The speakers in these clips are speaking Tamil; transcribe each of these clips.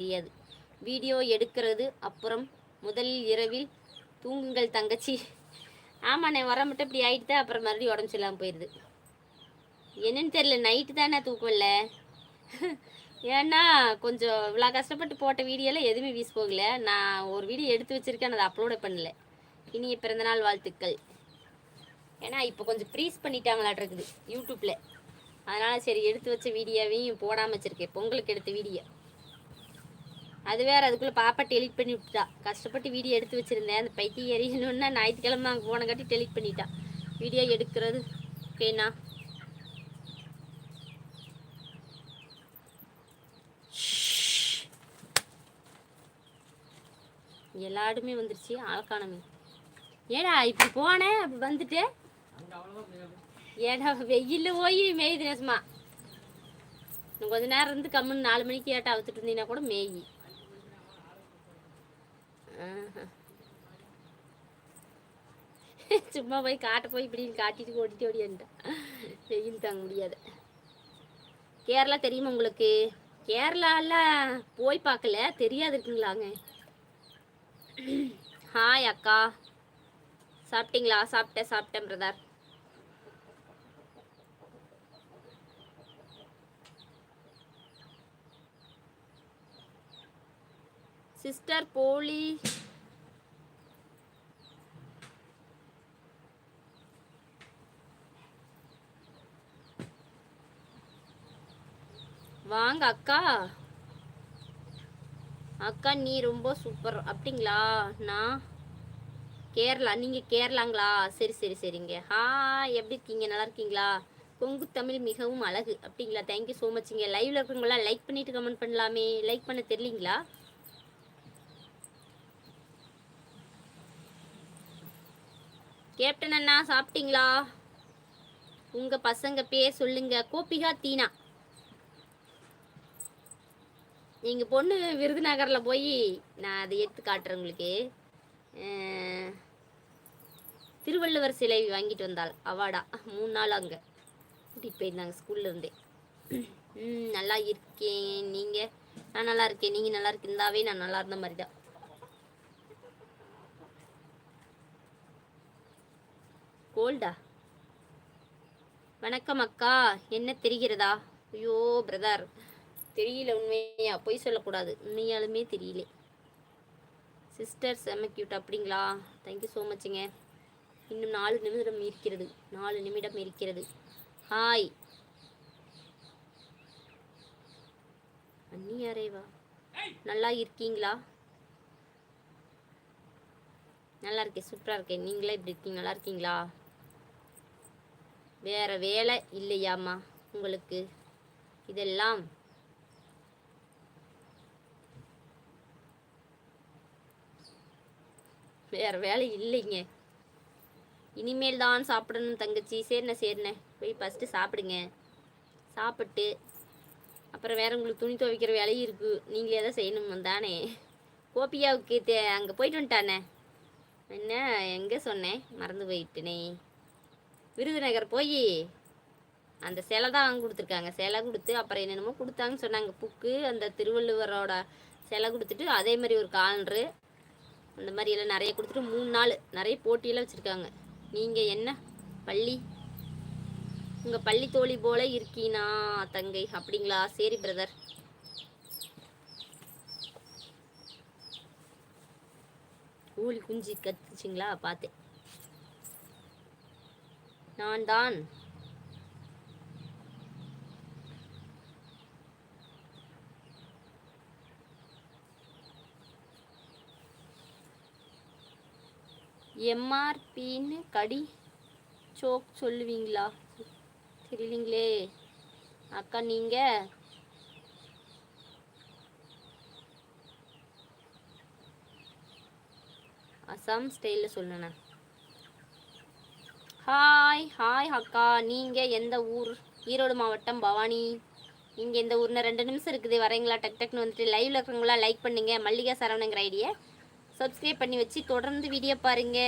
தெரியாது. வீடியோ எடுக்கிறது அப்புறம் முதலில் இரவில் தூங்குங்கள் தங்கச்சி. ஆமாண்ணே வர மட்டும் இப்படி ஆகிட்டு அப்புறம் மறுபடியும் உடம்பு சரியில்லாமல் போயிடுது. என்னன்னு தெரியல, நைட்டு தானே தூக்கம் இல்லை. ஏன்னா கொஞ்சம் இவ்வளோ கஷ்டப்பட்டு போட்ட வீடியோவில் எதுவுமே வீஸ் போகல. நான் ஒரு வீடியோ எடுத்து வச்சுருக்கேன், அதை அப்லோட பண்ணல. இனிய பிறந்தநாள் வாழ்த்துக்கள். ஏன்னா இப்போ கொஞ்சம் ப்ரீஸ் பண்ணிட்டாங்களாட்டிருக்குது யூடியூப்பில். அதனால் சரி எடுத்து வச்ச வீடியோவையும் போடாமல் வச்சுருக்கேன். பொங்கலுக்கு எடுத்த வீடியோ அது வேறு. அதுக்குள்ளே பாப்பா டெலிட் பண்ணி விட்டுட்டா. கஷ்டப்பட்டு வீடியோ எடுத்து வச்சுருந்தேன். அந்த பைத்தியம் எரியணுன்னா ஞாயிற்றுக்கிழமை அங்கே போன காட்டி டெலிட் பண்ணிட்டா. வீடியோ எடுக்கிறது ஓகேண்ணா. எல்லாருமே வந்துருச்சு, ஆள்காணமே. ஏடா இப்படி போனேன் அப்படி வந்துட்டு ஏடா வெயில் போய் மேயுது நேசமா. கொஞ்ச நேரம் இருந்து கம்முன்னு 4 மணிக்கு ஏட்டா அவுத்துட்டு இருந்தீங்கன்னா கூட மேயி. சும்மா போய் காட்ட போய் இப்படின்னு காட்டிட்டு ஓடிட்டு ஓடியான்ட்டேன். வெயில் தாங்க முடியாது. கேரளா தெரியுமா உங்களுக்கு? கேரளாவில் போய் பார்க்கல, தெரியாது இருக்குங்களாங்க. ஹாய் அக்கா, சாப்பிட்டீங்களா? சாப்பிட்டேன் பிரதர். சிஸ்டர் போலி வாங்க அக்கா. அக்கா நீ ரொம்ப சூப்பர். அப்படிங்களா? நான் கேரளா, நீங்கள் கேரளாங்களா? சரிங்க. எப்படி இருக்கீங்க? நல்லா இருக்கீங்களா? கொங்கு தமிழ் மிகவும் அழகு. அப்படிங்களா? தேங்க்யூ ஸோ மச்ங்க. லைவ்ல இருக்கிறவங்களா லைக் பண்ணிட்டு கமெண்ட் பண்ணலாமே. லைக் பண்ண தெரியலீங்களா? கேப்டன் அண்ணா சாப்பிட்டீங்களா? உங்கள் பசங்க பேர் சொல்லுங்க. கோபிகா, தீனா. எங்கள் பொண்ணு விருதுநகரில் போய் நான் அதை எடுத்து காட்டுறேன் உங்களுக்கு. திருவள்ளுவர் சிலை வாங்கிட்டு வந்தாள். அவார்டா 3 நாள் அங்கே கூட்டிகிட்டு போயிருந்தாங்க ஸ்கூல்ல இருந்தே. நல்லா இருக்கேன். நீங்கள்? நான் நல்லா இருக்கேன். நீங்கள் நல்லா இருந்தாவே நான் நல்லா இருந்த மாதிரி தான். கோல்டா? வணக்கம் அக்கா. என்ன தெரிகிறதா? ஐயோ பிரதர் தெரியல. உண்மையா பொய் சொல்லக்கூடாது. உண்மையாலுமே தெரியல. சிஸ்டர் செம்ம கியூட். அப்படிங்களா? தேங்க்யூ ஸோ மச்சுங்க. இன்னும் 4 நிமிடம் இருக்கிறது. ஹாய் அண்ணியாரேவா, நல்லா இருக்கீங்களா? நல்லா இருக்கேன், சூப்பராக இருக்கேன். நீங்களே இப்படி இருக்கீங்க? நல்லா இருக்கீங்களா? வேற வேலை இல்லையாம்மா உங்களுக்கு? இதெல்லாம் வேற வேலை இல்லைங்க. இனிமேல் தான் சாப்பிடணும் தங்கச்சி. சரிண்ணே போய் ஃபஸ்ட்டு சாப்பிடுங்க. சாப்பிட்டு அப்புறம் வேற உங்களுக்கு துணி துவைக்கிற வேலையும் இருக்குது. நீங்களே தான் செய்யணும் தானே. கோபியாவுக்கு அங்கே போயிட்டு வந்துட்டானே. என்ன எங்கே சொன்னேன், மறந்து போயிட்டுனே. விருதுநகர் போய் அந்த சிலை தான் வாங்கி கொடுத்துருக்காங்க. சிலை கொடுத்து அப்புறம் என்னென்னமோ கொடுத்தாங்கன்னு சொன்னாங்க. புக்கு, அந்த திருவள்ளுவரோட சிலை கொடுத்துட்டு அதே மாதிரி ஒரு காலண்டரு, அந்த மாதிரி எல்லாம் நிறைய கொடுத்துட்டு 3 நாள் நிறைய போட்டியெல்லாம் வச்சுருக்காங்க. நீங்கள் என்ன பள்ளி, உங்கள் பள்ளி தோழி போல இருக்கீனா தங்கை? அப்படிங்களா? சரி பிரதர். ஊழி குஞ்சு கத்துச்சிங்களா? பார்த்தேன். நான் தான் எம்ஆர்பின்னு கடி சோக் சொல்லுவீங்களா? தெரியலீங்களே அக்கா. நீங்கள் அசாம் ஸ்டைலில் சொல்லணேன். ஹாய் அக்கா. நீங்கள் எந்த ஊர்? ஈரோடு மாவட்டம், பவானி. நீங்கள் எந்த ஊர்னா? 2 நிமிஷம் இருக்குது, வரீங்களா? டக்குன்னு வந்துட்டு. லைவில் இருக்கிறவங்களா லைக் பண்ணுங்க. மல்லிகா சரவணங்கிற ஐடியை சப்ஸ்கிரைப் பண்ணி வச்சு தொடர்ந்து வீடியோ பாருங்க.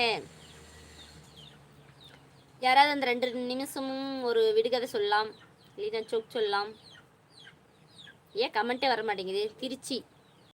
யாராவது அந்த 2 நிமிஷமும் ஒரு விடுகதை சொல்லலாம், இல்லைன்னா சோக் சொல்லலாம். ஏன் கமெண்ட்டே வர மாட்டேங்குது? திருச்சி